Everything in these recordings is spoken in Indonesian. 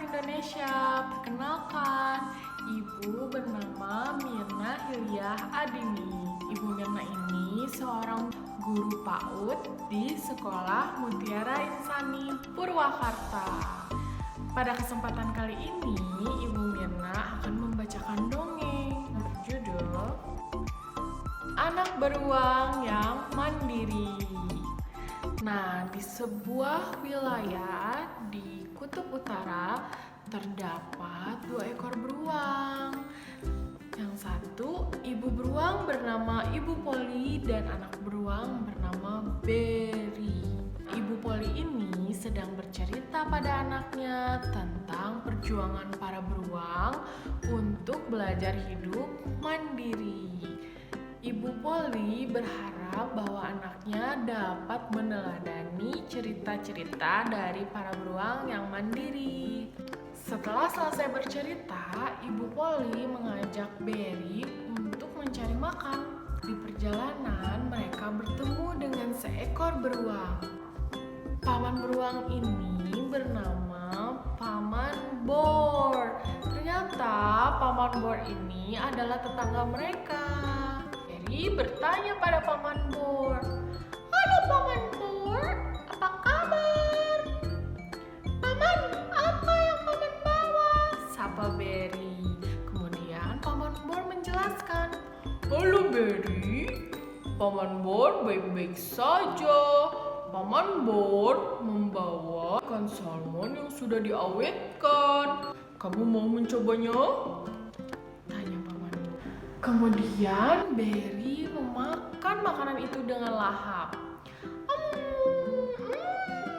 Indonesia. Perkenalkan, Ibu bernama Mirna Hilyah Adini. Ibu Mirna ini seorang guru PAUD di Sekolah Mutiara Insani, Purwakarta. Pada kesempatan kali ini, Ibu Mirna akan membacakan dongeng berjudul Anak Beruang yang Mandiri. Nah, di sebuah wilayah di Kutub Utara terdapat 2 ekor beruang. Yang satu, ibu beruang bernama Ibu Poli dan anak beruang bernama Berry. Ibu Poli ini sedang bercerita pada anaknya tentang perjuangan para beruang untuk belajar hidup mandiri. Ibu Poli berharap bahwa anaknya dapat meneladani cerita-cerita dari para beruang yang mandiri. Setelah selesai bercerita, Ibu Poli mengajak Berry untuk mencari makan. Di perjalanan, mereka bertemu dengan seekor beruang. Paman beruang ini bernama Paman Bor. Ternyata Paman Bor ini adalah tetangga mereka. Berry bertanya pada Paman Bor, "Halo Paman Bor, apa kabar?" "Paman, apa yang Paman bawa?" sapa Berry. Kemudian Paman Bor menjelaskan, "Halo Berry, Paman Bor baik-baik saja. Paman Bor membawa ikan salmon yang sudah diawetkan. Kamu mau mencobanya?" tanya Paman Bor. Kemudian Berry memakan makanan itu dengan lahap.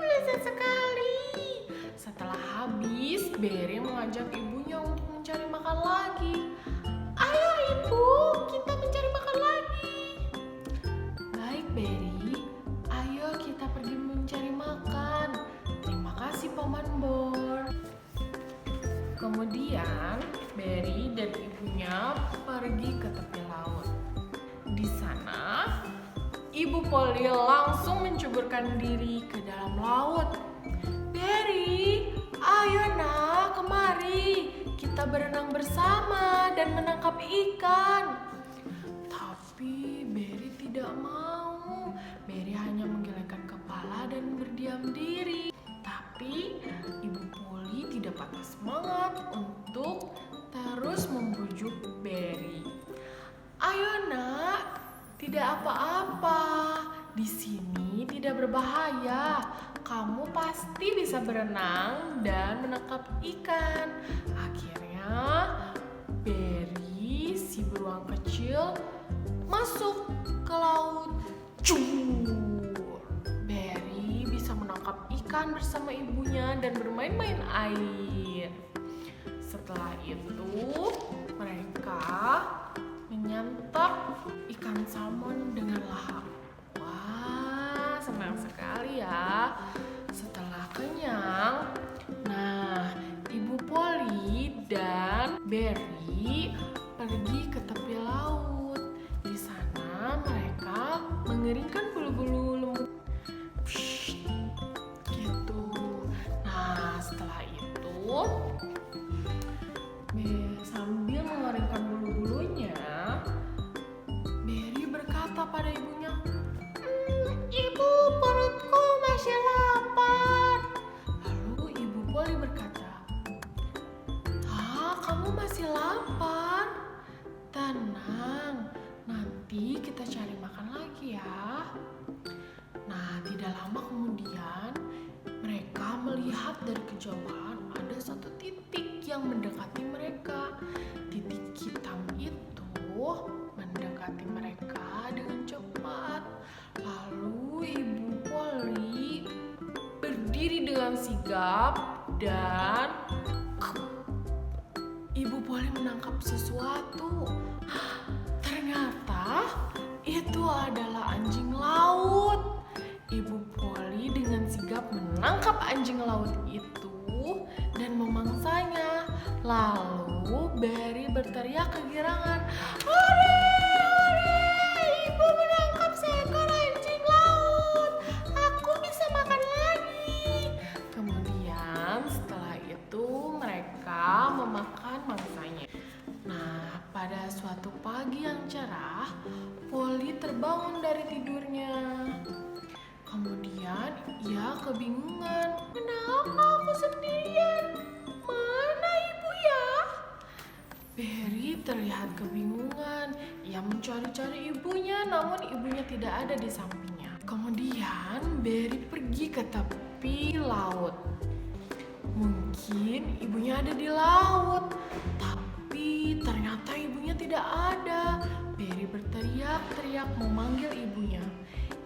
Lezat sekali. Setelah habis, Berry mengajak ibunya untuk mencari makan lagi. "Ayo ibu, kita mencari makan lagi." "Baik Berry, ayo kita pergi mencari makan. Terima kasih Paman Bor." Kemudian Berry dan ibunya pergi ke tepi laut. Di sana, Ibu Poli langsung menceburkan diri ke dalam laut. "Berry, ayo nak, kemari. Kita berenang bersama dan menangkap ikan." Tapi Berry tidak mau. Berry hanya menggelengkan kepala dan berdiam diri. Tapi Ibu Poli tidak patah semangat untuk terus membujuk Berry. "Ayo nak, tidak apa-apa. Di sini tidak berbahaya. Kamu pasti bisa berenang dan menangkap ikan." Akhirnya Berry, si beruang kecil, masuk ke laut. Cur! Berry bisa menangkap ikan bersama ibunya dan bermain-main air. Setelah itu, mereka menyantap ikan salmon dengan lahap. Wah, senang sekali ya. Setelah kenyang, nah, Ibu Poli dan Berry pergi ke tepi laut. Di sana mereka mengeringkan bulu-bulu lembut. Psst, gitu. Nah, setelah itu sambil mengeringkan bulu-bulunya, Berry berkata pada ibunya, "Ibu, perutku masih lapar." Lalu Ibu Poli berkata, "Kamu masih lapar? Tenang, nanti kita cari makan lagi ya." Nah, tidak lama kemudian mereka melihat dari kejauhan ada satu titik yang mendekati mereka. Titik hitam itu mendekati mereka dengan cepat. Lalu Ibu Poli berdiri dengan sigap dan Ibu Poli menangkap sesuatu. Ternyata itu adalah anjing laut. Ibu Poli dengan sigap menangkap anjing laut itu dan memangsanya. Lalu Berry berteriak kegirangan, "Hore, hore! Ibu menangkap seekor anjing laut. Aku bisa makan lagi." Kemudian setelah itu Pada suatu pagi yang cerah, Polly terbangun dari tidurnya. Kemudian ia kebingungan. Kenapa aku sendirian? Mana ibu ya? Barry terlihat kebingungan. Ia mencari-cari ibunya, namun ibunya tidak ada di sampingnya. Kemudian Barry pergi ke tepi laut. Mungkin ibunya ada di laut, tapi ternyata ibunya tidak ada. Barry berteriak-teriak memanggil ibunya.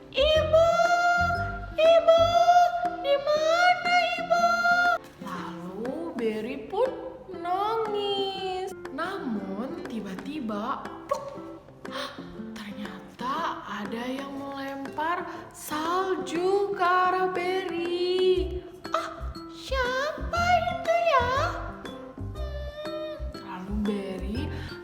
Ibu, ibu, di mana ibu? Lalu Barry pun nangis. Namun tiba-tiba, ternyata ada yang melempar salju ke arah Barry. Siapa itu ya? Lalu Barry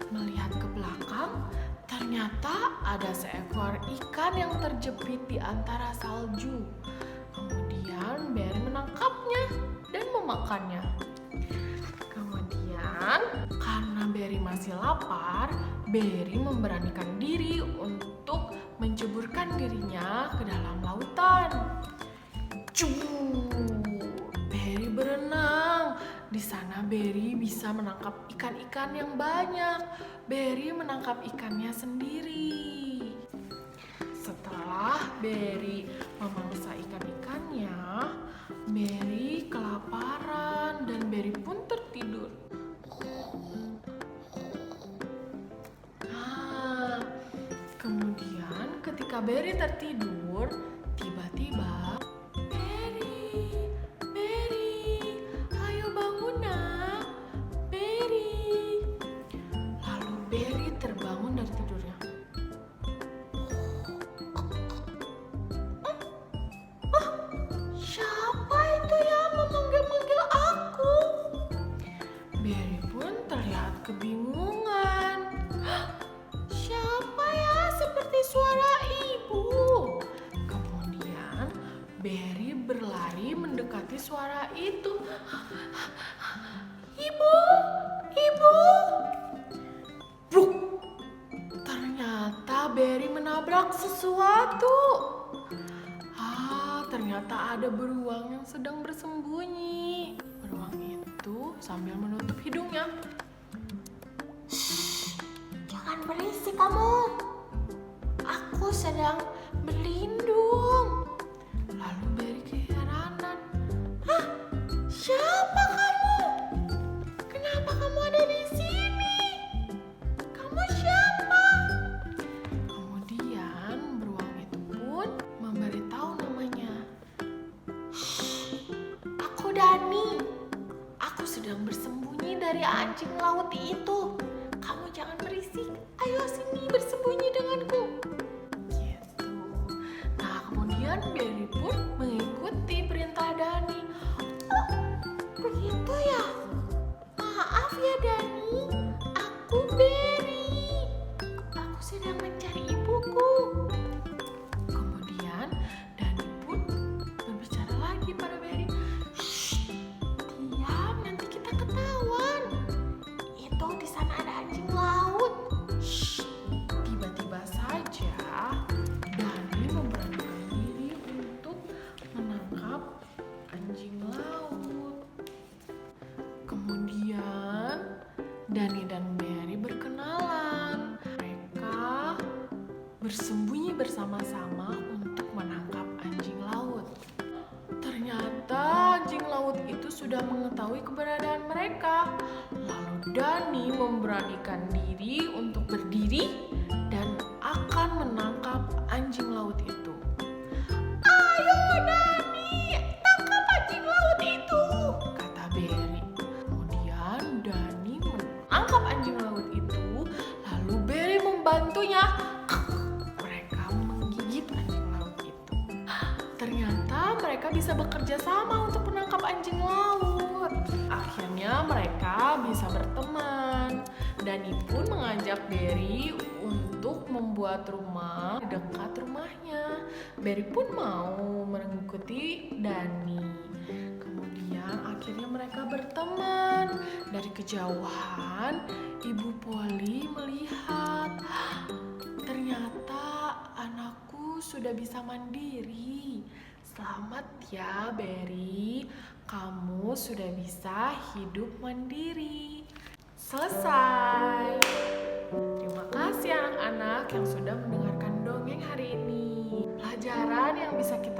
melihat ke belakang. Ternyata ada seekor ikan yang terjepit di antara salju. Kemudian Barry menangkapnya dan memakannya. Kemudian karena Barry masih lapar, Barry memberanikan diri untuk menceburkan dirinya ke dalam lautan. Barry berenang. Di sana Barry bisa menangkap ikan-ikan yang banyak. Barry menangkap ikannya sendiri. Setelah Barry memangsa ikan-ikannya, Barry kelaparan dan Barry pun tertidur. Kemudian ketika Barry tertidur, tiba-tiba terbangun dari tidurnya. Siapa itu ya memanggil-manggil aku? Barry pun terlihat kebingungan. Siapa ya, seperti suara ibu? Kemudian Barry berlari mendekati suara itu. Ibu, ibu. Ternyata Barry menabrak sesuatu. Ternyata ada beruang yang sedang bersembunyi. Beruang itu sambil menutup hidungnya. Jangan berisik kamu. Aku sedang berlindung. Lalu Barry keheranan. Siapa kamu? Kenapa kamu ada di sini? Kamu siapa? Kemudian beruang itu pun memberitahu namanya. Aku Dani. Aku sedang bersembunyi dari anjing laut itu. Kamu jangan berisik. Ayo sini bersembunyi denganku. Gitu. Nah, kemudian Barry pun mengikuti perintah Dani. Begitu ya? Maaf ya Dani. Aku Barry. Aku sedang mencari ibuku. Kemudian Dani pun berbicara lagi pada Barry. Diam, nanti kita ketahuan. Itu di sana ada anjing laut. Tiba-tiba saja Dani memberanikan diri untuk menangkap anjing laut. Kemudian Dani dan Barry berkenalan. Mereka bersembunyi bersama-sama untuk menangkap anjing laut. Ternyata anjing laut itu sudah mengetahui keberadaan mereka. Lalu Dani memberanikan diri untuk berdiri dan akan menangkap anjing laut itu. Ayo Dani, tangkap anjing laut itu, kata Barry. Kemudian Dani menangkap anjing laut itu, lalu Barry membantunya. Mereka menggigit anjing laut itu. Ternyata mereka bisa bekerja sama untuk menangkap anjing laut. Akhirnya mereka bisa berteman. Dani pun mengajak Barry untuk membuat rumah di dekat rumahnya. Barry pun mau mengikuti Dani. Kemudian akhirnya mereka berteman. Dari kejauhan, Ibu Polly melihat sudah bisa mandiri. Selamat ya, Berry. Kamu sudah bisa hidup mandiri. Selesai. Terima kasih anak-anak yang sudah mendengarkan dongeng hari ini. Pelajaran yang bisa kita